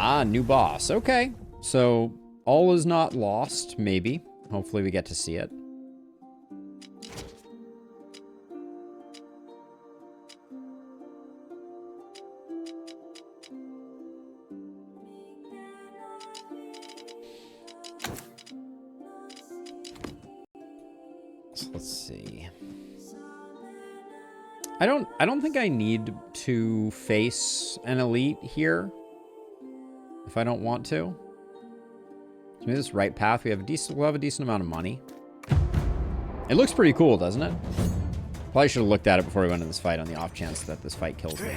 Ah, new boss. Okay. So, all is not lost, maybe. Hopefully we get to see it. So let's see. I don't think I need to face an elite here if I don't want to. So maybe this right path, we'll have a decent amount of money. It looks pretty cool, doesn't it? Probably should have looked at it before we went into this fight on the off chance that this fight kills me.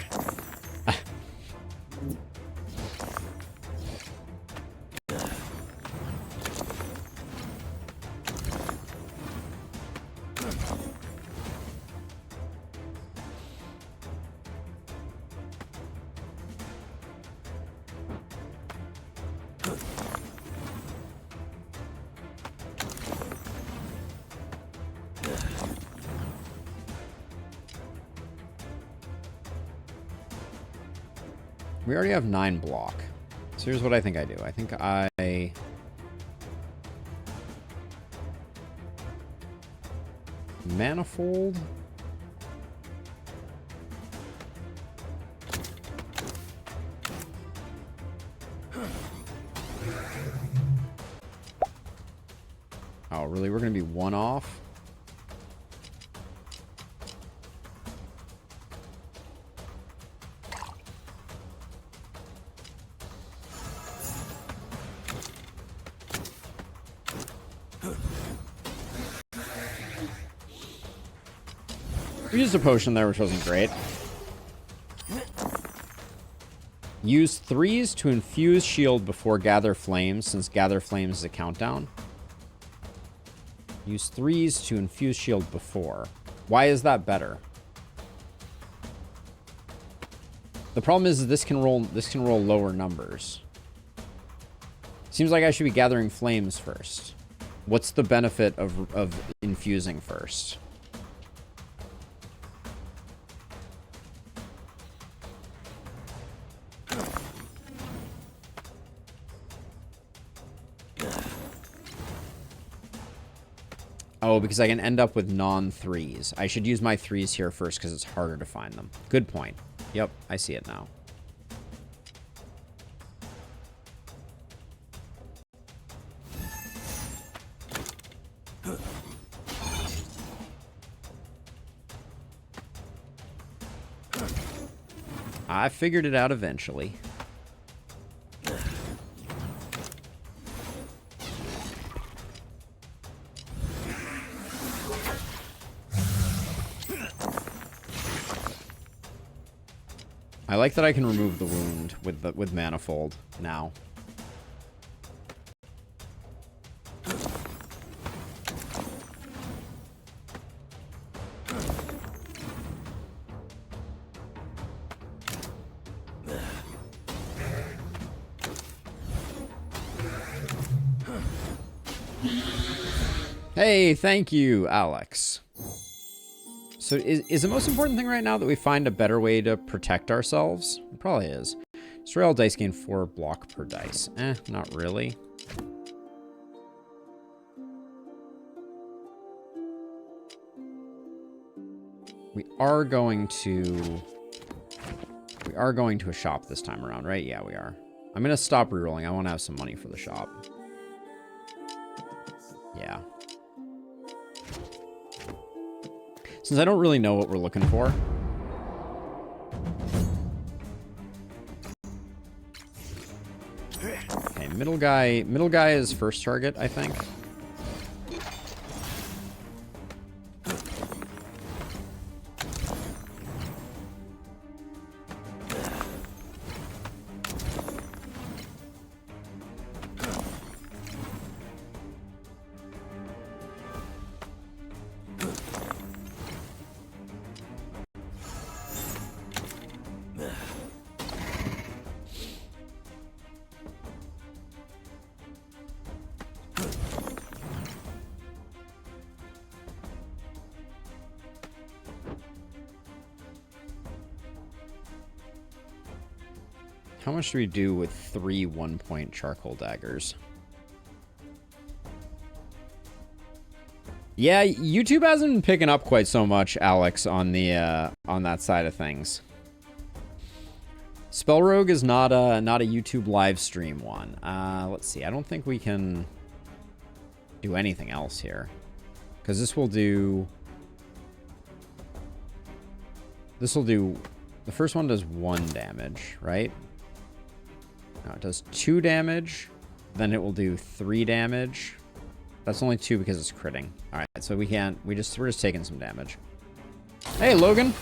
We already have 9 block. So here's what I think I do. I think I... Manifold? Oh, really? We're going to be 1 off? We used a potion there, which wasn't great. Use 3s to infuse shield before Gather Flames, since Gather Flames is a countdown. Use 3s to infuse shield before. Why is that better? The problem is this can roll lower numbers. Seems like I should be gathering flames first. What's the benefit of infusing first? Oh, because I can end up with non-3s. I should use my 3s here first because it's harder to find them. Good point. Yep, I see it now. I figured it out eventually. I like that I can remove the wound with Manifold now. Hey, thank you, Alex. So is the most important thing right now that we find a better way to protect ourselves? It probably is. Destroy all dice, gain 4 block per dice. Not really. We are going to a shop this time around, right? Yeah, we are. I'm going to stop rerolling. I want to have some money for the shop. Yeah. Since I don't really know what we're looking for. Okay, middle guy is first target, I think. How much do we do with 3 1-point charcoal daggers? Yeah, YouTube hasn't been picking up quite so much, Alex, on the on that side of things. SpellRogue is not a YouTube live stream one. Let's see. I don't think we can do anything else here, because this will do. The first one does 1 damage, right? No, it does 2 damage. Then it will do 3 damage. That's only 2 because it's critting. All right, so we can't. We're just taking some damage. Hey, Logan.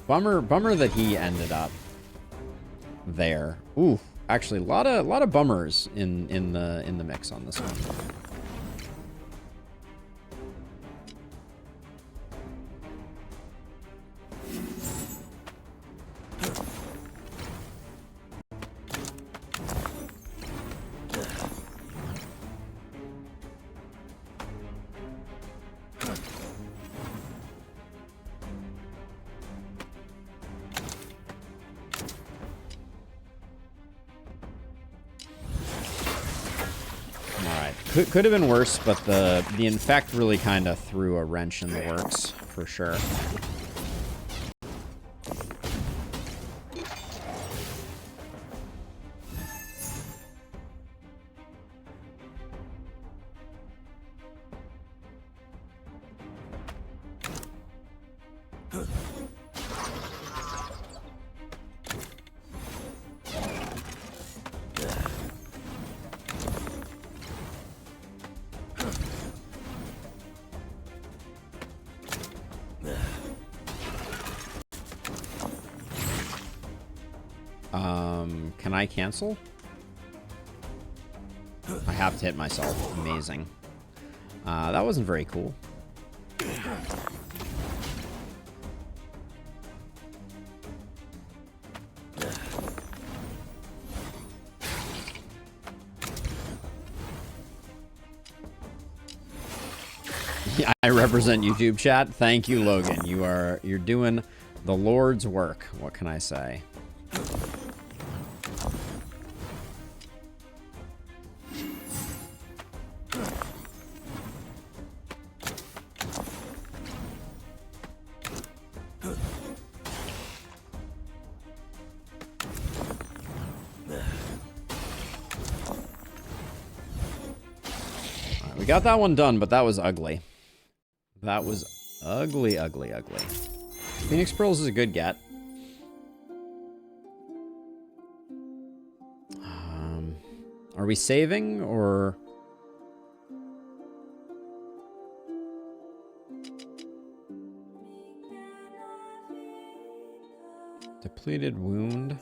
Bummer that he ended up there. Ooh, actually, a lot of bummers in the mix on this one. Could have been worse, but the infect really kind of threw a wrench in the works, for sure. Can I cancel? I have to hit myself. Amazing. That wasn't very cool. Yeah, I represent YouTube chat. Thank you, Logan. You're doing the Lord's work. What can I say? We got that one done, but that was ugly. That was ugly, ugly, ugly. Phoenix Pearls is a good get. Are we saving, or... Depleted wound.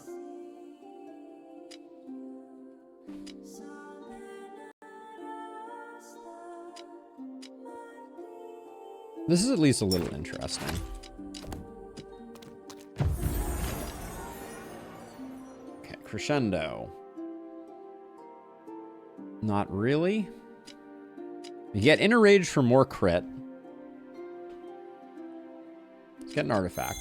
This is at least a little interesting. Okay, crescendo. Not really. You get Inner Rage for more crit. Let's get an artifact.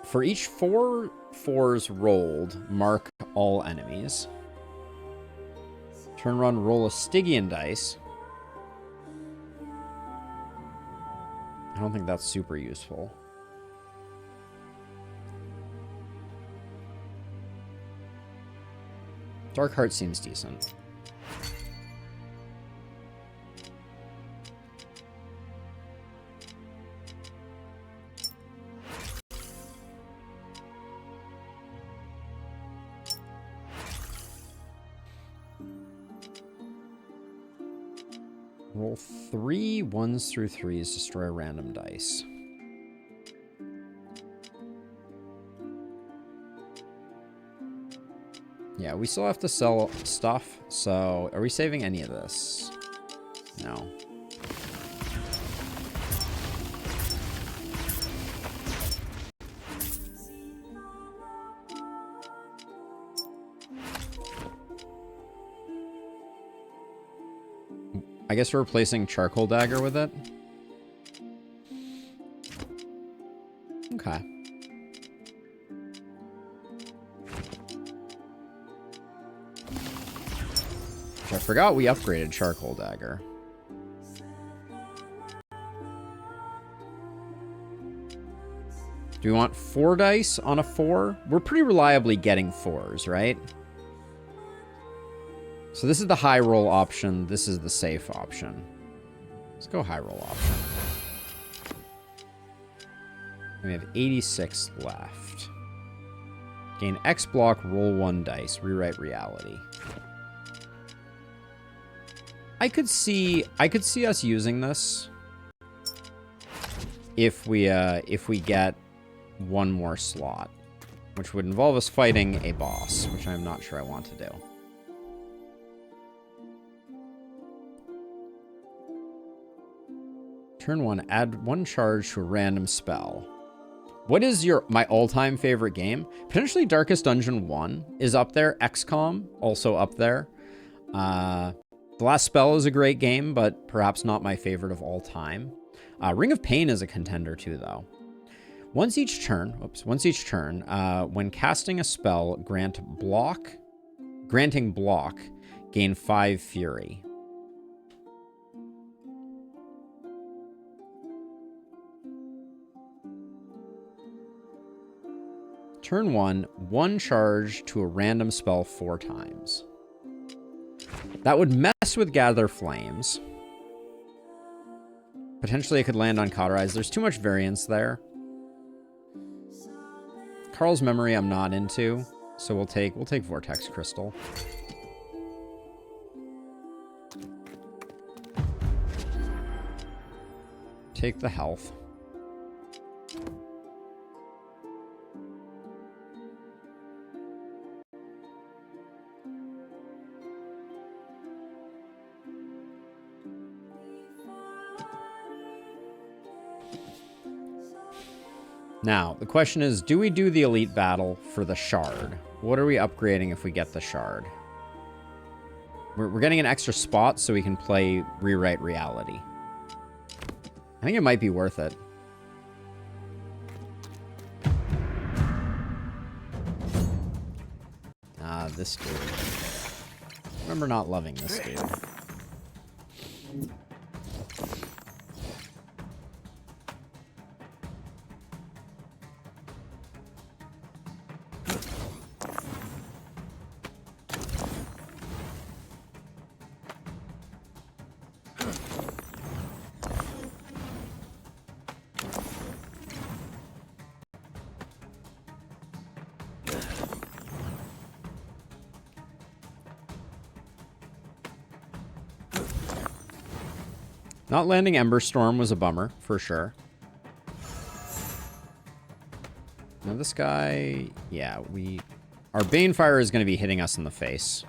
For each 4 4s rolled, mark all enemies. Turn run, roll a Stygian dice. I don't think that's super useful. Dark Heart seems decent. Roll 3 1s through 3s, destroy a random dice. Yeah, we still have to sell stuff, so are we saving any of this? No. I guess we're replacing Charcoal Dagger with it. Okay. I forgot we upgraded Charcoal Dagger. Do we want 4 dice on a 4? We're pretty reliably getting 4s, right? So this is the high roll option. This is the safe option. Let's go high roll option. We have 86 left. Gain X block, roll 1 dice, rewrite reality. I could see us using this if we get 1 more slot, which would involve us fighting a boss, which I'm not sure I want to do. Turn 1, add 1 charge to a random spell. What is my all-time favorite game? Potentially Darkest Dungeon 1 is up there. XCOM, also up there. The Last Spell is a great game, but perhaps not my favorite of all time. Ring of Pain is a contender too, though. Once each turn, when casting a spell, granting block, gain 5 fury. Turn 1 charge to a random spell 4 times. That would mess with Gather Flames. Potentially it could land on Cauterize. There's too much variance there. Carl's Memory I'm not into, so we'll take Vortex Crystal. Take the health. Now, the question is, do we do the elite battle for the shard? What are we upgrading if we get the shard? We're getting an extra spot so we can play Rewrite Reality. I think it might be worth it. This dude. I remember not loving this dude. Not landing Ember Storm was a bummer, for sure. Now this guy, yeah, our Banefire is going to be hitting us in the face.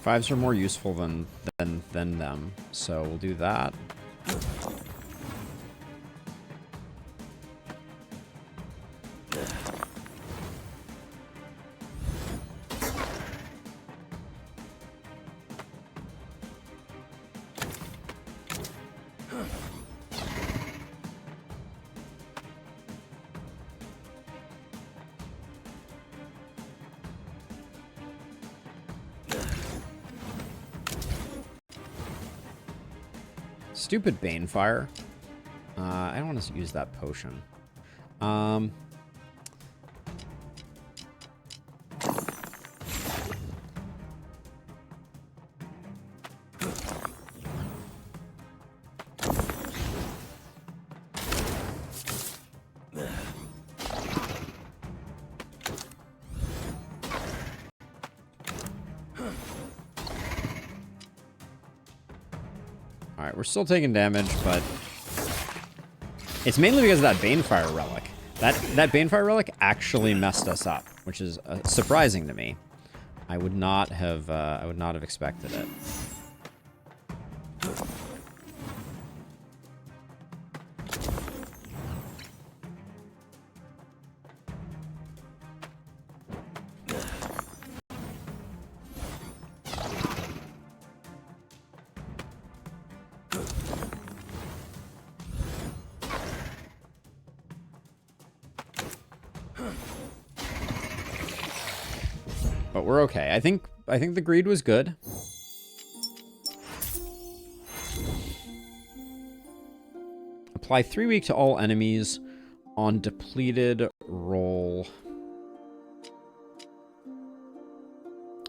Fives are more useful than them, so we'll do that. Stupid Banefire. I don't want to use that potion. Alright, we're still taking damage, but it's mainly because of that Banefire Relic. That Banefire Relic actually messed us up, which is surprising to me. I would not have expected it. But we're okay. I think the greed was good. Apply 3 weak to all enemies on depleted roll.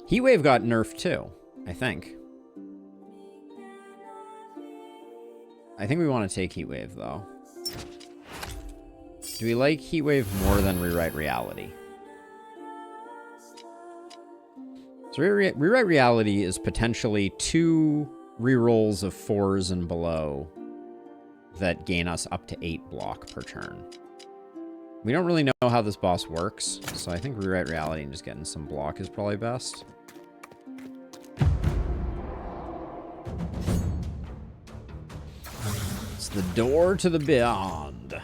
Heatwave got nerfed too, I think. I think we want to take Heatwave though. Do we like Heatwave more than Rewrite Reality? So Rewrite Reality is potentially 2 rerolls of 4s and below that gain us up to 8 block per turn. We don't really know how this boss works, so I think Rewrite Reality and just getting some block is probably best. It's the door to the beyond.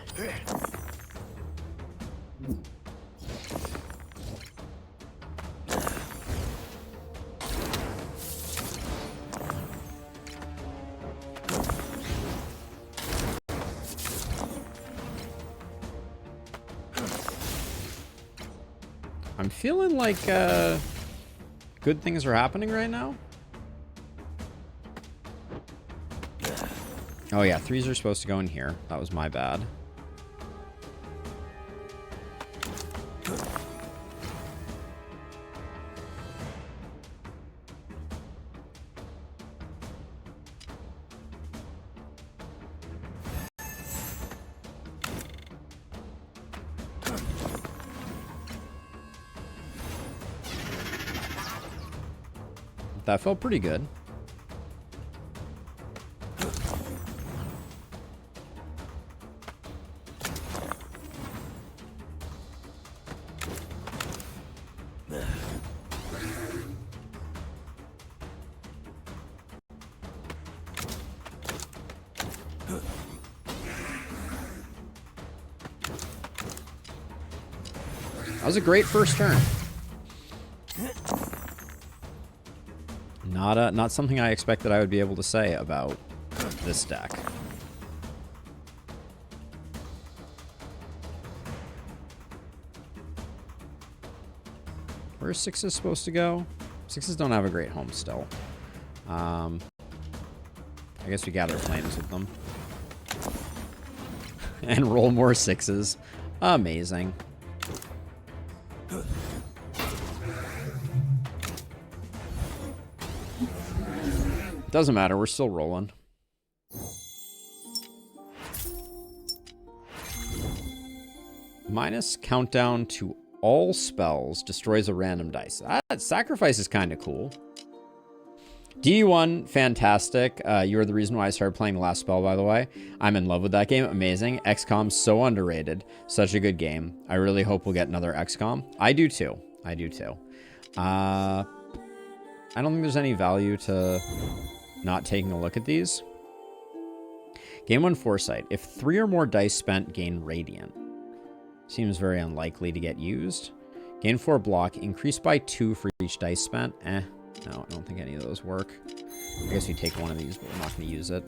I'm feeling like good things are happening right now. Oh yeah, 3s are supposed to go in here. That was my bad. That felt pretty good. That was a great first turn. Not something I expected I would be able to say about this deck. Where's 6s supposed to go? 6s don't have a great home still. I guess we gather flames with them. And roll more 6s. Amazing. Doesn't matter, we're still rolling. Minus countdown to all spells destroys a random dice. That sacrifice is kind of cool. D1, fantastic. You are the reason why I started playing the last spell, by the way. I'm in love with that game. Amazing. XCOM, so underrated. Such a good game. I really hope we'll get another XCOM. I do too. I do too. I don't think there's any value to not taking a look at these. Game 1 Foresight. If 3 or more dice spent, gain Radiant. Seems very unlikely to get used. Gain 4 block. Increase by 2 for each dice spent. No, I don't think any of those work. I guess we take one of these, but we're not going to use it.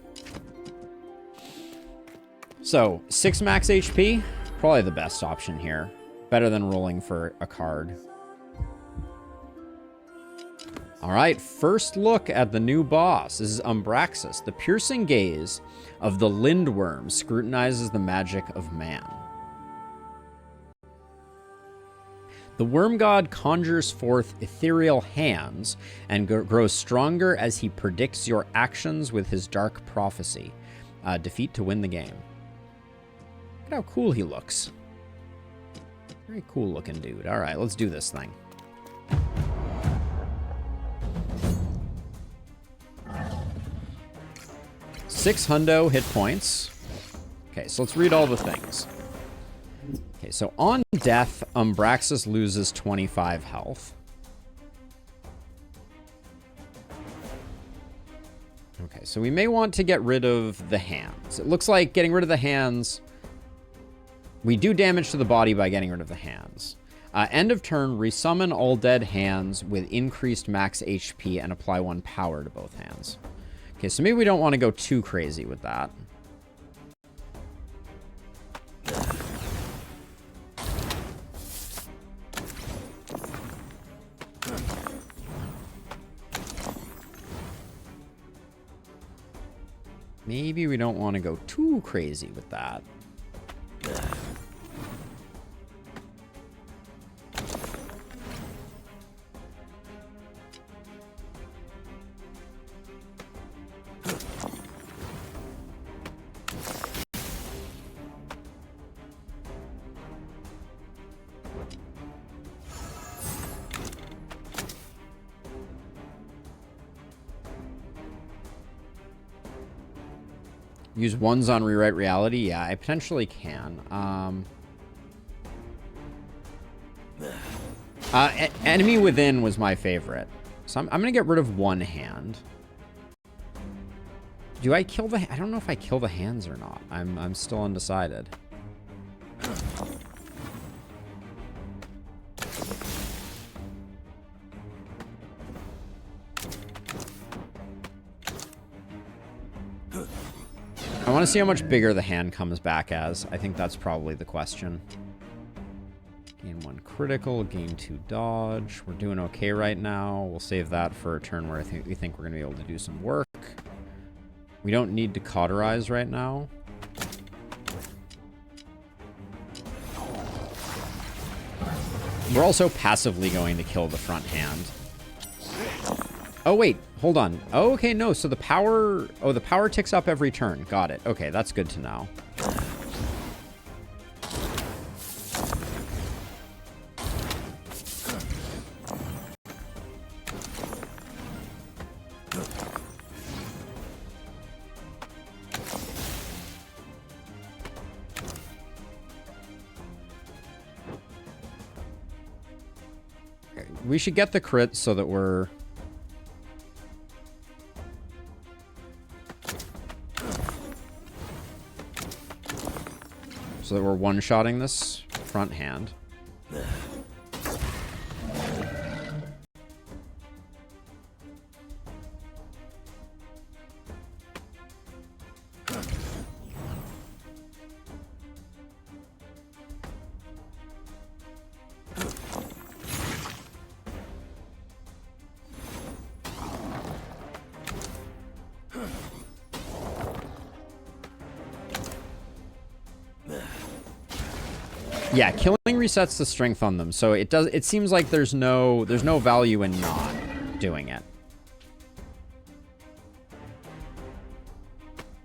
So, 6 max HP. Probably the best option here. Better than rolling for a card. Alright, first look at the new boss. This is Umbraxis. The piercing gaze of the Lindworm scrutinizes the magic of man. The worm god conjures forth ethereal hands and grows stronger as he predicts your actions with his dark prophecy. Defeat to win the game. Look at how cool he looks. Very cool looking dude. Alright, let's do this thing. 600 hit points. Okay, so let's read all the things. Okay, so on death, Umbraxis loses 25 health. Okay, so we may want to get rid of the hands. It looks like getting rid of the hands... We do damage to the body by getting rid of the hands. End of turn, resummon all dead hands with increased max HP and apply 1 power to both hands. Okay, so maybe we don't want to go too crazy with that. Maybe we don't want to go too crazy with that. Use ones on rewrite reality? Yeah, I potentially can. Enemy within was my favorite. So I'm going to get rid of 1 hand. Do I kill the... I don't know if I kill the hands or not. I'm still undecided. I want to see how much bigger the hand comes back as. I think that's probably the question. Gain 1 critical, gain 2 dodge. We're doing okay right now. We'll save that for a turn where we think we're going to be able to do some work. We don't need to cauterize right now. We're also passively going to kill the front hand. Oh, wait. Hold on. Oh, okay, no. So the power... Oh, the power ticks up every turn. Got it. Okay, that's good to know. Okay, we should get the crit so that we're... So that we're one-shotting this front hand. Yeah, killing resets the strength on them, so it does. It seems like there's no value in not doing it.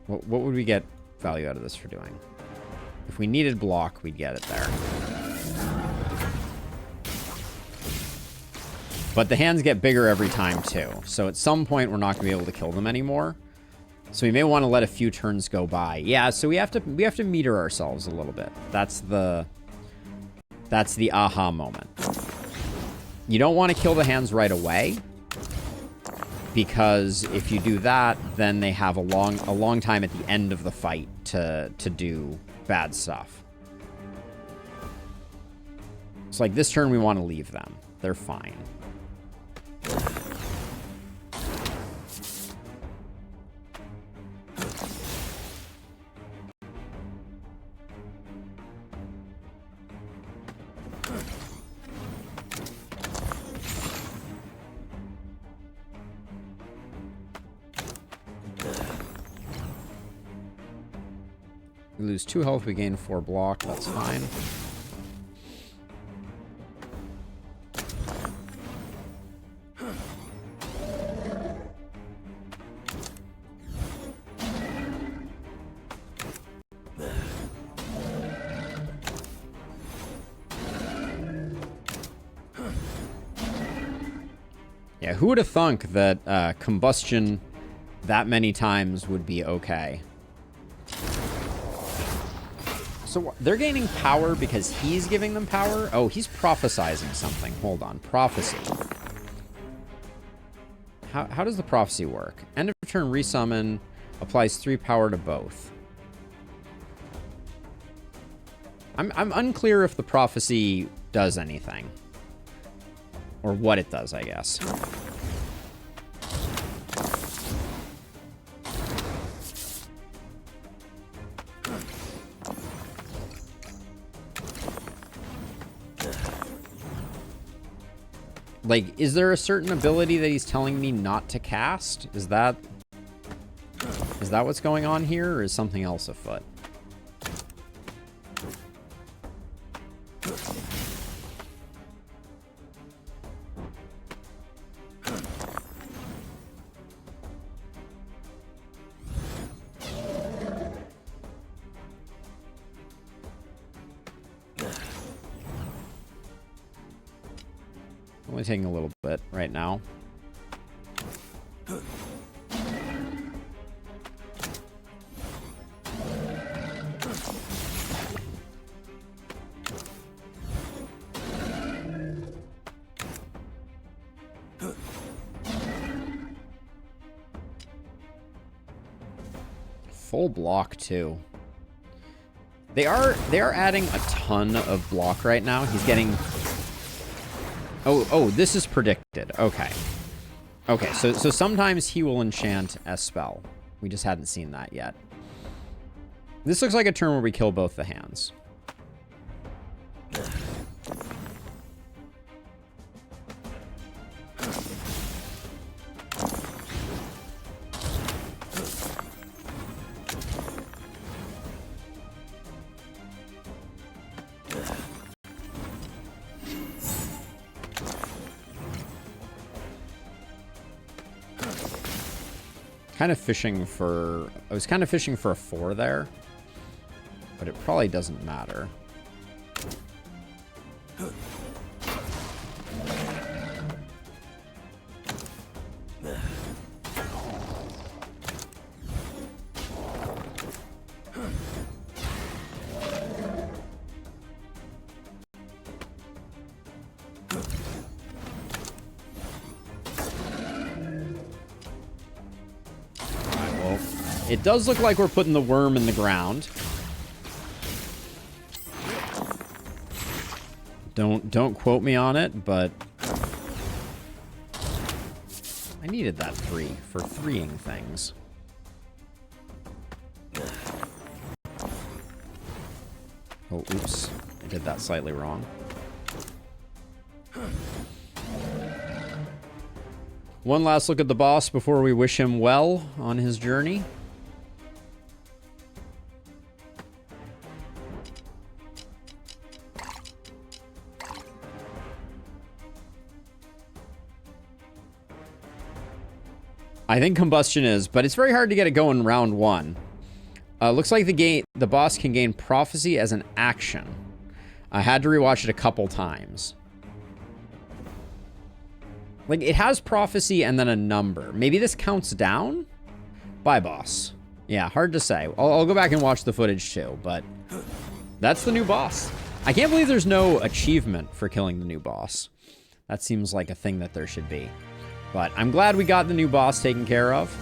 What would we get value out of this for doing? If we needed block, we'd get it there. But the hands get bigger every time too, so at some point we're not gonna be able to kill them anymore. So we may want to let a few turns go by. Yeah, so we have to meter ourselves a little bit. That's the aha moment. You don't want to kill the hands right away, because if you do that, then they have a long time at the end of the fight to do bad stuff. So like this turn, we want to leave them. They're fine. We lose 2 health, we gain 4 block, that's fine. Yeah, who would have thunk that combustion that many times would be okay. So they're gaining power because he's giving them power? Oh, he's prophesizing something. Hold on. Prophecy. How does the prophecy work? End of turn resummon applies 3 power to both. I'm unclear if the prophecy does anything. Or what it does, I guess. Like, is there a certain ability that he's telling me not to cast? Is that what's going on here, or is something else afoot? Only taking a little bit right now. Full block too. They are adding a ton of block right now. He's getting... Oh, this is predicted. Okay. Okay, so sometimes he will enchant as spell. We just hadn't seen that yet. This looks like a turn where we kill both the hands. Kind of fishing for... I was kind of fishing for a 4 there. But it probably doesn't matter. It does look like we're putting the worm in the ground. Don't quote me on it, but I needed that 3 for 3ing things. Oh, oops. I did that slightly wrong. One last look at the boss before we wish him well on his journey. I think Combustion is, but it's very hard to get it going round 1. Looks like the boss can gain Prophecy as an action. I had to rewatch it a couple times. Like, it has Prophecy and then a number. Maybe this counts down? Bye, boss. Yeah, hard to say. I'll go back and watch the footage too, but that's the new boss. I can't believe there's no achievement for killing the new boss. That seems like a thing that there should be. But I'm glad we got the new boss taken care of.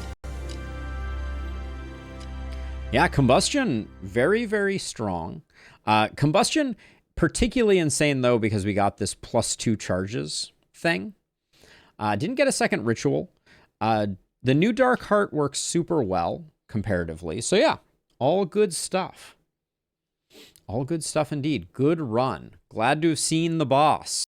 Yeah, Combustion, very, very strong. Combustion, particularly insane, though, because we got this +2 charges thing. Didn't get a second ritual. The new Dark Heart works super well, comparatively. So yeah, all good stuff. All good stuff indeed. Good run. Glad to have seen the boss.